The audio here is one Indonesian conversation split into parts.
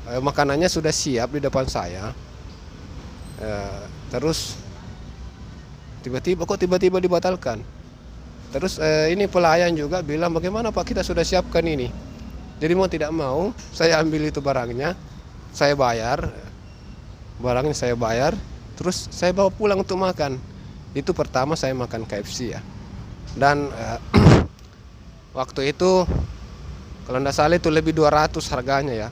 makanannya sudah siap di depan saya. Terus tiba-tiba dibatalkan. Terus ini pelayan juga bilang, bagaimana Pak, kita sudah siapkan ini. Jadi mau tidak mau saya ambil itu barangnya, saya bayar, barangnya saya bayar, terus saya bawa pulang untuk makan. Itu pertama saya makan KFC ya. Dan waktu itu kalau tidak salah itu lebih 200 harganya ya.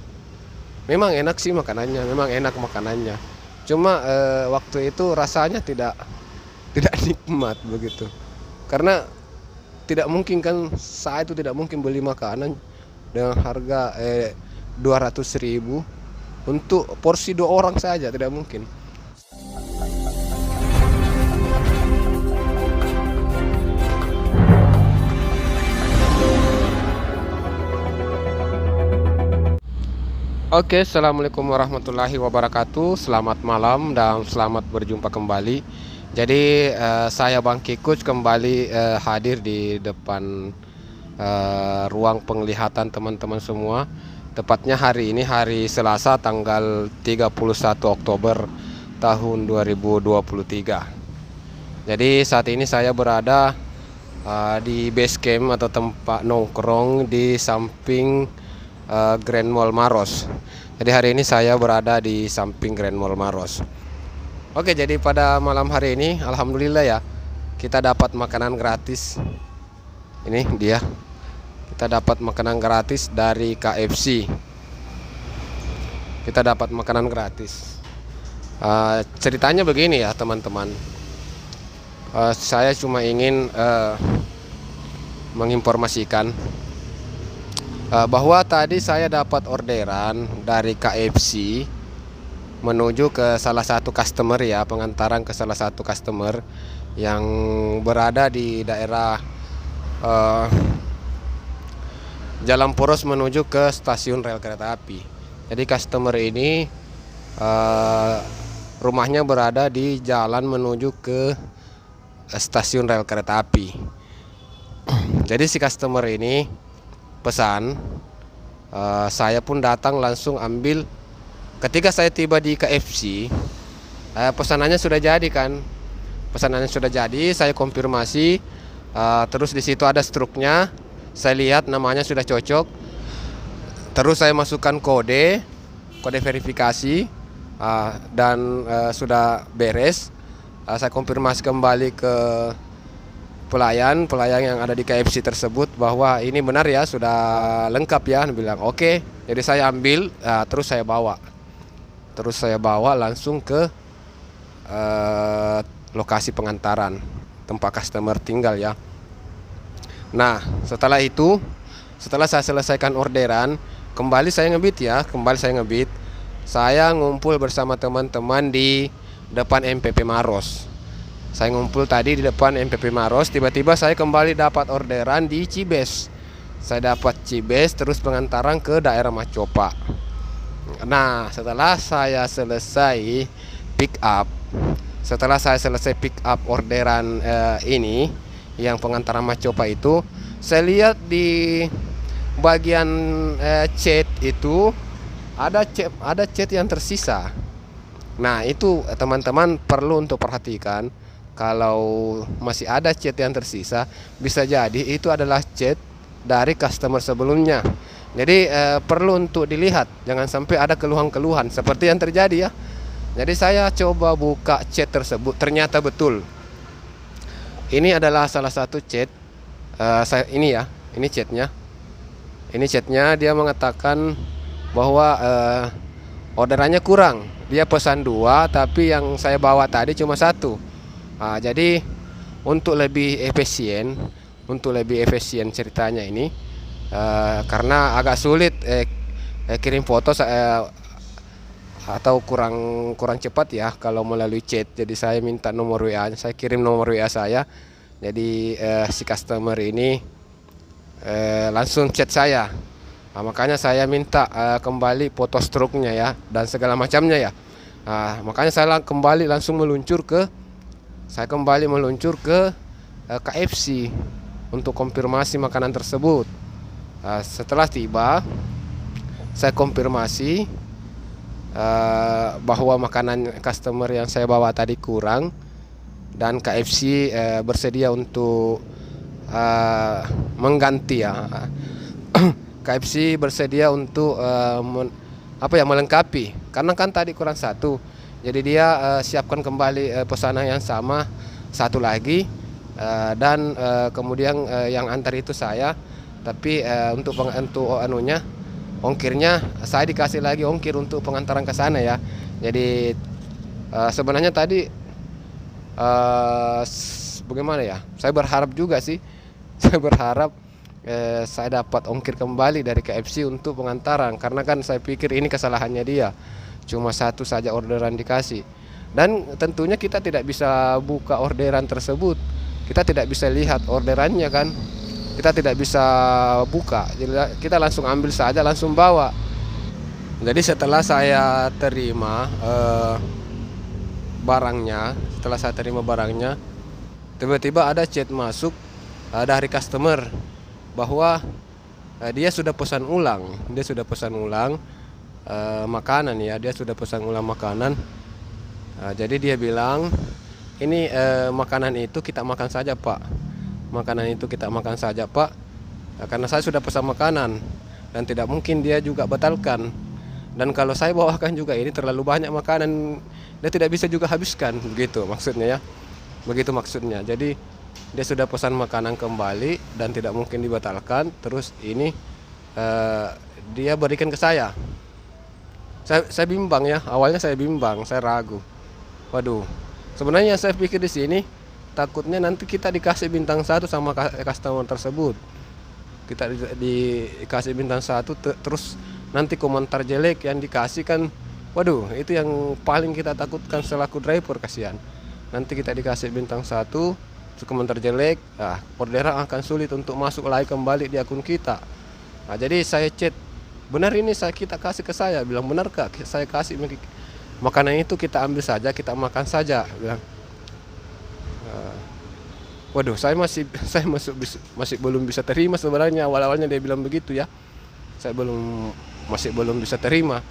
Memang enak sih makanannya, memang enak makanannya. Cuma waktu itu rasanya tidak nikmat begitu. Karena tidak mungkin kan, saat itu tidak mungkin beli makanan dengan harga 200.000 untuk porsi 2 orang saja, tidak mungkin. Oke, assalamualaikum warahmatullahi wabarakatuh. Selamat malam dan selamat berjumpa kembali. Jadi saya Bang Kikuc kembali hadir di depan ruang penglihatan teman-teman semua. Tepatnya hari ini hari Selasa tanggal 31 Oktober tahun 2023. Jadi saat ini saya berada di base camp atau tempat nongkrong di samping Grand Mall Maros. Jadi hari ini saya berada di samping Grand Mall Maros. Oke, jadi pada malam hari ini alhamdulillah ya, kita dapat makanan gratis. Ini dia. Kita dapat makanan gratis dari KFC. Kita dapat makanan gratis. Ceritanya begini ya teman-teman. Saya cuma ingin menginformasikan bahwa tadi saya dapat orderan dari KFC menuju ke salah satu customer ya, pengantaran ke salah satu customer yang berada di daerah Jalan Poros menuju ke stasiun rel kereta api. Jadi customer ini rumahnya berada di jalan menuju ke stasiun rel kereta api. Jadi si customer ini pesan, saya pun datang langsung ambil. Ketika saya tiba di KFC, pesanannya sudah jadi kan, pesanannya sudah jadi. Saya konfirmasi, terus di situ ada struknya. Saya lihat namanya sudah cocok. Terus saya masukkan kode verifikasi dan sudah beres. Saya konfirmasi kembali ke pelayan yang ada di KFC tersebut bahwa ini benar ya, sudah lengkap ya. Dia bilang oke. Jadi saya ambil, terus saya bawa langsung ke lokasi pengantaran tempat customer tinggal ya. Nah setelah saya selesaikan orderan, kembali saya ngebit. Saya ngumpul bersama teman-teman di depan MPP Maros. Saya ngumpul tadi di depan MPP Maros, tiba-tiba saya kembali dapat orderan di Cibes. Saya dapat Cibes, terus pengantaran ke daerah Macopa. Nah, setelah saya selesai pick up orderan ini, yang pengantaran Macopa itu, saya lihat di bagian chat itu ada chat yang tersisa. Nah, itu teman-teman perlu untuk perhatikan. Kalau masih ada chat yang tersisa, bisa jadi itu adalah chat dari customer sebelumnya. Jadi perlu untuk dilihat, jangan sampai ada keluhan-keluhan seperti yang terjadi ya. Jadi saya coba buka chat tersebut, ternyata betul. Ini adalah salah satu chat. Ini chatnya. Ini chatnya, dia mengatakan bahwa orderannya kurang. Dia pesan 2, tapi yang saya bawa tadi cuma 1. Jadi untuk lebih efisien ceritanya ini, karena agak sulit kirim foto atau kurang cepat ya kalau melalui chat. Jadi saya minta nomor WA, saya kirim nomor WA saya. Jadi si customer ini langsung chat saya. Makanya saya minta kembali foto struknya ya dan segala macamnya ya. Makanya saya kembali meluncur ke KFC untuk konfirmasi makanan tersebut. Setelah tiba, saya konfirmasi bahwa makanan customer yang saya bawa tadi kurang, dan KFC bersedia untuk mengganti ya. KFC bersedia untuk melengkapi, karena kan tadi kurang satu, jadi dia siapkan kembali pesanan yang sama satu lagi, dan kemudian yang antar itu saya, tapi untuk ongkirnya saya dikasih lagi ongkir untuk pengantaran ke sana ya. Jadi sebenarnya tadi bagaimana ya, saya berharap juga sih, saya berharap saya dapat ongkir kembali dari KFC untuk pengantaran, karena kan saya pikir ini kesalahannya dia, cuma satu saja orderan dikasih, dan tentunya kita tidak bisa buka orderan tersebut, kita tidak bisa lihat orderannya kan, kita tidak bisa buka, jadi kita langsung ambil saja, langsung bawa. Jadi setelah saya terima barangnya, tiba-tiba ada chat masuk dari customer bahwa dia sudah pesan ulang makanan ya, jadi dia bilang ini makanan itu kita makan saja pak, karena saya sudah pesan makanan dan tidak mungkin dia juga batalkan, dan kalau saya bawakan juga ini terlalu banyak makanan, dia tidak bisa juga habiskan, begitu maksudnya. Jadi dia sudah pesan makanan kembali dan tidak mungkin dibatalkan, terus ini dia berikan ke saya. Saya bimbang ya, awalnya saya ragu. Waduh, sebenarnya saya pikir di sini takutnya nanti kita dikasih bintang 1 sama customer tersebut. Kita dikasih bintang 1 terus nanti komentar jelek yang dikasih kan, waduh, itu yang paling kita takutkan selaku driver, kasihan. Nanti kita dikasih bintang 1, komentar jelek, orderan akan sulit untuk masuk lagi kembali di akun kita. Nah, jadi saya chat, benar ini kita kasih ke saya, bilang benar kak, saya kasih makanan itu, kita ambil saja, kita makan saja, bilang. Waduh, saya masih belum bisa terima sebenarnya, awalnya dia bilang begitu ya, saya masih belum bisa terima.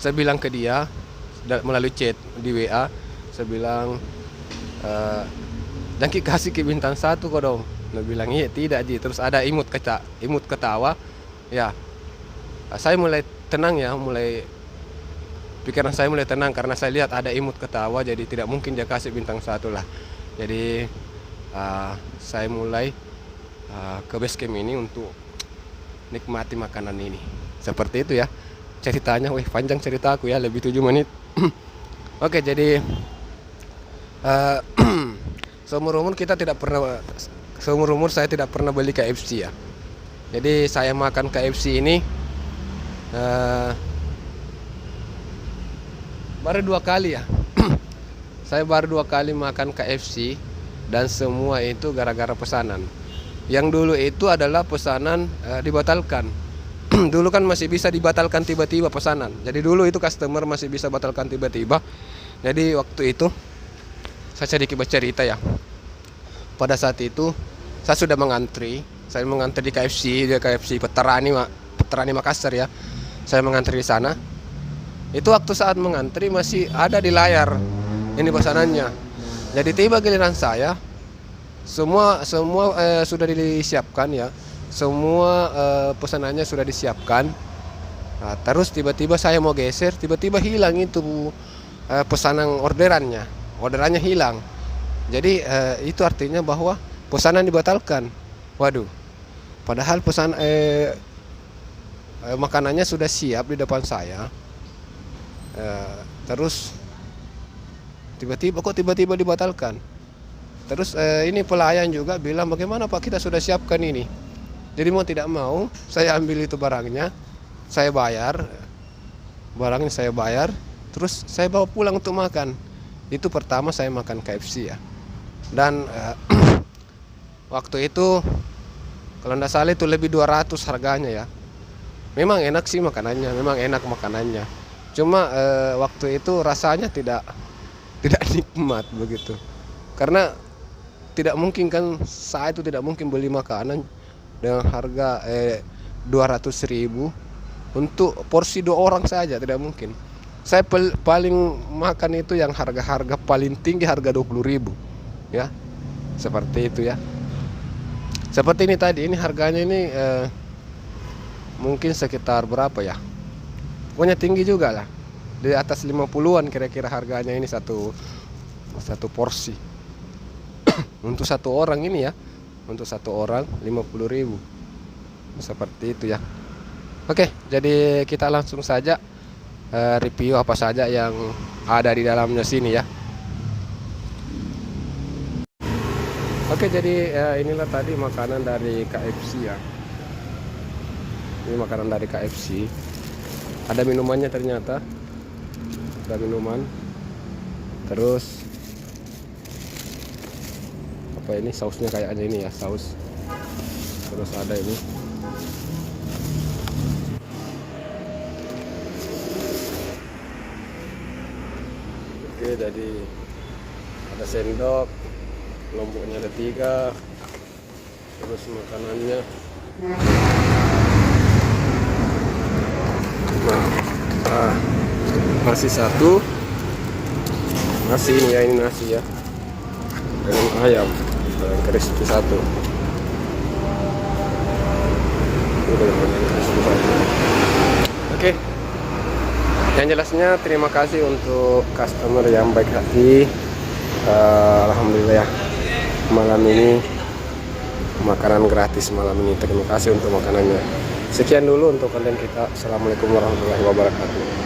Saya bilang ke dia melalui chat di WA, saya bilang dan kasih ke bintang 1 kok dong. Dia bilang iya, tidak Ji. Terus ada imut ketawa ya. Saya mulai tenang ya, pikiran saya mulai tenang karena saya lihat ada imut ketawa, jadi tidak mungkin dia kasih bintang 1 lah. Jadi saya mulai ke base camp ini untuk nikmati makanan ini. Seperti itu ya ceritanya. Panjang cerita aku ya, lebih 7 menit. Oke, jadi seumur umur saya tidak pernah beli KFC ya. Jadi saya makan KFC ini baru 2 kali ya. Saya baru 2 kali makan KFC, dan semua itu gara-gara pesanan. Yang dulu itu adalah pesanan dibatalkan. Dulu kan masih bisa dibatalkan tiba-tiba pesanan. Jadi dulu itu customer masih bisa batalkan tiba-tiba. Jadi waktu itu saya sedikit bercerita ya. Pada saat itu saya sudah mengantri. Saya mengantri di KFC Veterani Makassar ya. Saya mengantri di sana. Itu waktu saat mengantri masih ada di layar ini pesanannya. Jadi tiba giliran saya, semua sudah disiapkan ya. Semua pesanannya sudah disiapkan. Nah, terus tiba-tiba saya mau geser, tiba-tiba hilang itu pesanan orderannya hilang. Jadi itu artinya bahwa pesanan dibatalkan. Waduh, padahal makanannya sudah siap di depan saya. Terus tiba-tiba dibatalkan. Terus ini pelayan juga bilang, bagaimana Pak, kita sudah siapkan ini. Jadi mau tidak mau saya ambil itu barangnya, saya bayar, terus saya bawa pulang untuk makan. Itu pertama saya makan KFC ya. Dan waktu itu kalau tidak salah itu lebih 200 harganya ya. Memang enak sih makanannya, Cuma waktu itu rasanya tidak nikmat begitu. Karena tidak mungkin kan, saya itu tidak mungkin beli makanan dengan harga 200.000 untuk porsi 2 orang saja, tidak mungkin. Saya paling makan itu yang harga-harga paling tinggi, harga 20.000 ya, seperti itu ya. Seperti ini tadi, ini harganya ini mungkin sekitar berapa ya, pokoknya tinggi juga lah, di atas 50-an kira-kira harganya ini satu porsi. Untuk 1 orang ini ya, untuk 1 orang 50.000, seperti itu ya. Oke, jadi kita langsung saja review apa saja yang ada di dalamnya sini ya. Oke, jadi inilah tadi makanan dari KFC ya. Ini makanan dari KFC. Ada minumannya ternyata. Ada minuman. Terus apa ini, sausnya kayaknya ini ya, saus. Terus ada ini. Oke, jadi ada sendok, lomboknya ada 3, terus makanannya. Nasi 1, nasi ini ya, ini nasi ya, dengan ayam crispy 1. Oke. Yang jelasnya terima kasih untuk customer yang baik hati. Alhamdulillah ya, malam ini makanan gratis malam ini. Terima kasih untuk makanannya. Sekian dulu untuk konten kita. Assalamualaikum warahmatullahi wabarakatuh.